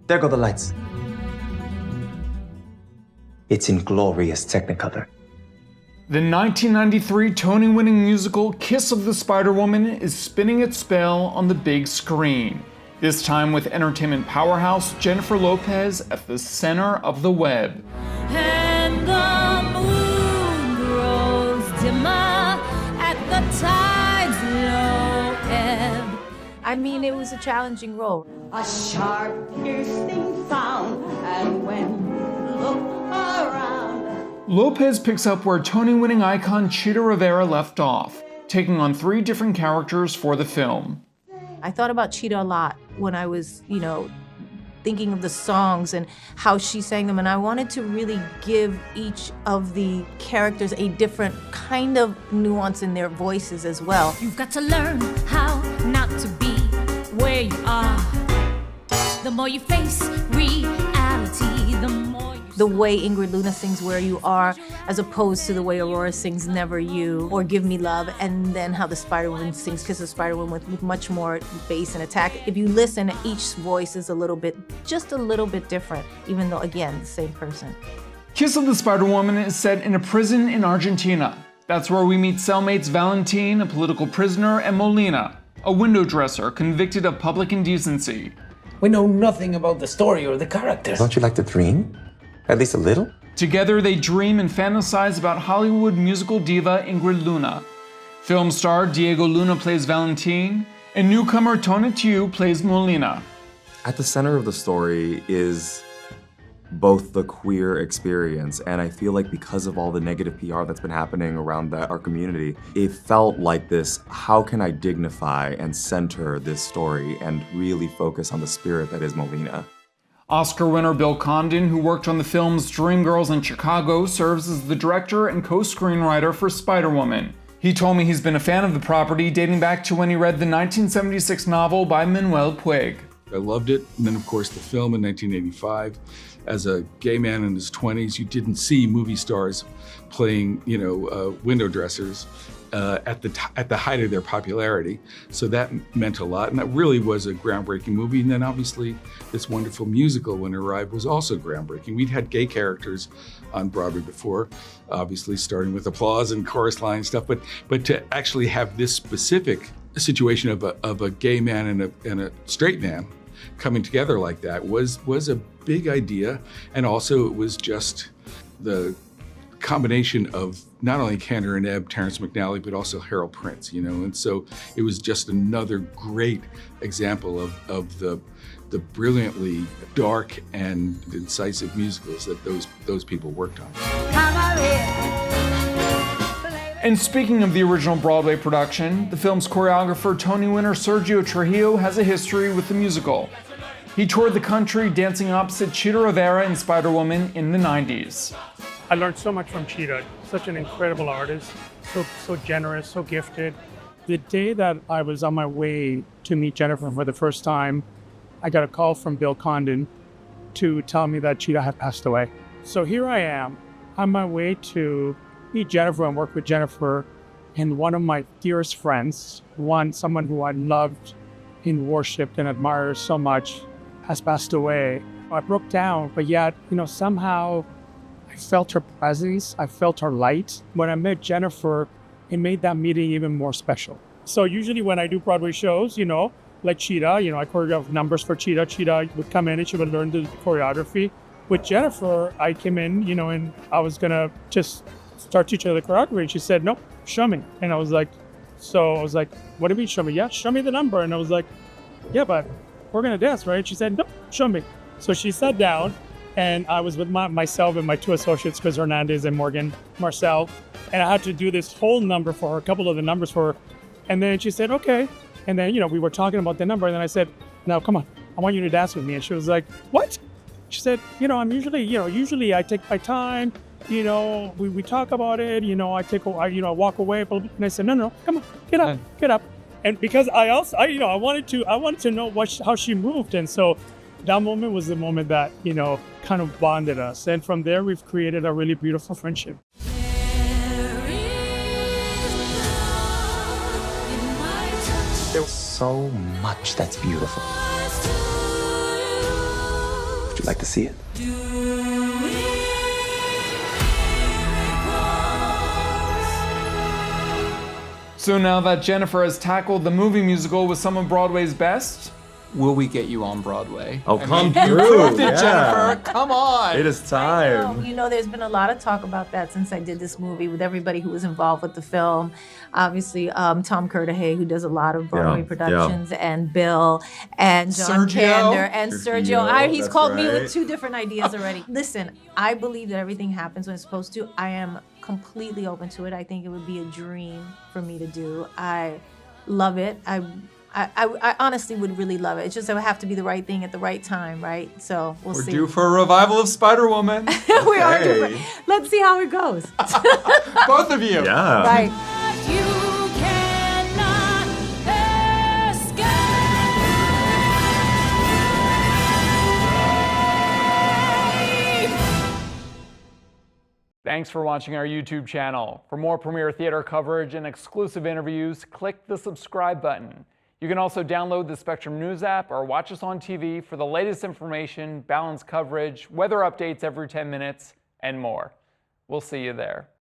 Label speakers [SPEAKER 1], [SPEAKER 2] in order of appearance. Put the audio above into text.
[SPEAKER 1] There go the lights. It's in glorious Technicolor.
[SPEAKER 2] The 1993 Tony-winning musical Kiss of the Spider-Woman is spinning its spell on the big screen, this time with entertainment powerhouse Jennifer Lopez at the center of the web.
[SPEAKER 3] And the moon grows dimmer at the tide's low ebb.
[SPEAKER 4] I mean, it was a challenging role.
[SPEAKER 3] A sharp, piercing sound, and when you look around.
[SPEAKER 2] Lopez picks up where Tony-winning icon Chita Rivera left off, taking on 3 different characters for the film.
[SPEAKER 4] I thought about Chita a lot when I was, thinking of the songs and how she sang them, and I wanted to really give each of the characters a different kind of nuance in their voices as well.
[SPEAKER 3] You've got to learn how not to be where you are. The more you face reality, the more you...
[SPEAKER 4] The way Ingrid Luna sings Where You Are, as opposed to the way Aurora sings Never You or Give Me Love, and then how the Spider-Woman sings Kiss of the Spider-Woman with much more bass and attack. If you listen, each voice is just a little bit different, even though, again, the same person.
[SPEAKER 2] Kiss of the Spider-Woman is set in a prison in Argentina. That's where we meet cellmates Valentin, a political prisoner, and Molina, a window dresser convicted of public indecency.
[SPEAKER 5] We know nothing about the story or the characters.
[SPEAKER 1] Don't you like to dream? At least a little?
[SPEAKER 2] Together, they dream and fantasize about Hollywood musical diva Ingrid Luna. Film star Diego Luna plays Valentin, and newcomer Tonatiuh plays Molina.
[SPEAKER 6] At the center of the story is both the queer experience, and I feel like because of all the negative PR that's been happening around our community, it felt like this, how can I dignify and center this story and really focus on the spirit that is Molina?
[SPEAKER 2] Oscar winner Bill Condon, who worked on the films Dreamgirls and Chicago, serves as the director and co-screenwriter for Spider-Woman. He told me he's been a fan of the property dating back to when he read the 1976 novel by Manuel Puig.
[SPEAKER 7] I loved it. And then, of course, the film in 1985. As a gay man in his 20s, you didn't see movie stars playing, window dressers at the height of their popularity. So that meant a lot. And that really was a groundbreaking movie. And then obviously this wonderful musical, when it arrived, was also groundbreaking. We'd had gay characters on Broadway before, obviously starting with applause and chorus line stuff. But to actually have this specific situation of a gay man and a straight man coming together like that was a big idea. And also it was just the combination of not only Kander and Ebb, Terrence McNally, but also Harold Prince, and so it was just another great example of the brilliantly dark and incisive musicals that those people worked on.
[SPEAKER 2] And speaking of the original Broadway production, the film's choreographer, Tony winner Sergio Trujillo has a history with the musical. He toured the country dancing opposite Chita Rivera in Spider-Woman in the 90s.
[SPEAKER 8] I learned so much from Chita, such an incredible artist, so generous, so gifted. The day that I was on my way to meet Jennifer for the first time, I got a call from Bill Condon to tell me that Chita had passed away. So here I am, on my way to meet Jennifer and work with Jennifer, and one of my dearest friends, someone who I loved and worshipped and admired so much, has passed away. I broke down, but yet, somehow I felt her presence, I felt her light. When I met Jennifer, it made that meeting even more special. So usually when I do Broadway shows, like Chita, I choreographed numbers for Chita. Chita would come in and she would learn the choreography. With Jennifer, I came in, and I was gonna just start teaching her the choreography. And she said, no, show me. And I was like, what do you mean show me? Yeah, show me the number. And I was like, yeah, but we're gonna dance, right? She said, no, show me. So she sat down, and I was with myself and my 2 associates, Chris Hernandez and Morgan Marcel, and I had to do this whole number for her, a couple of the numbers for her. And then she said, okay. And then, we were talking about the number, and then I said, now come on, I want you to dance with me. And she was like, what? She said, I'm usually I take my time, we talk about it, I walk away. And I said, no, come on, get up. And because I wanted to know how she moved. And so that moment was the moment that, kind of bonded us. And from there, we've created a really beautiful friendship.
[SPEAKER 1] There's so much that's beautiful. Like to see it?
[SPEAKER 2] So now that Jennifer has tackled the movie musical with some of Broadway's best, will we get you on Broadway?
[SPEAKER 6] Oh, come
[SPEAKER 2] You
[SPEAKER 6] through,
[SPEAKER 2] proved it,
[SPEAKER 6] yeah.
[SPEAKER 2] Jennifer. Come on.
[SPEAKER 6] It is time.
[SPEAKER 4] You know, there's been a lot of talk about that since I did this movie with everybody who was involved with the film. Obviously, Tom Curtahay, who does a lot of Broadway
[SPEAKER 6] Yeah,
[SPEAKER 4] productions, and Bill, and John
[SPEAKER 2] Sergio.
[SPEAKER 4] Kander, and
[SPEAKER 6] Trujillo,
[SPEAKER 4] Sergio. He's
[SPEAKER 6] that's
[SPEAKER 4] called me
[SPEAKER 6] right.
[SPEAKER 4] with 2 different ideas already. Listen, I believe that everything happens when it's supposed to. I am completely open to it. I think it would be a dream for me to do. I love it. I honestly would really love it. It's just it would have to be the right thing at the right time, right? So we'll
[SPEAKER 2] We're
[SPEAKER 4] see.
[SPEAKER 2] due for a revival of Spider-Woman.
[SPEAKER 4] We are due
[SPEAKER 6] Hey.
[SPEAKER 4] for. Let's see how it goes.
[SPEAKER 2] Both of you.
[SPEAKER 6] Yeah.
[SPEAKER 4] Right.
[SPEAKER 3] You cannot escape.
[SPEAKER 2] Thanks for watching our YouTube channel. For more premiere theater coverage and exclusive interviews, click the subscribe button. You can also download the Spectrum News app or watch us on TV for the latest information, balanced coverage, weather updates every 10 minutes, and more. We'll see you there.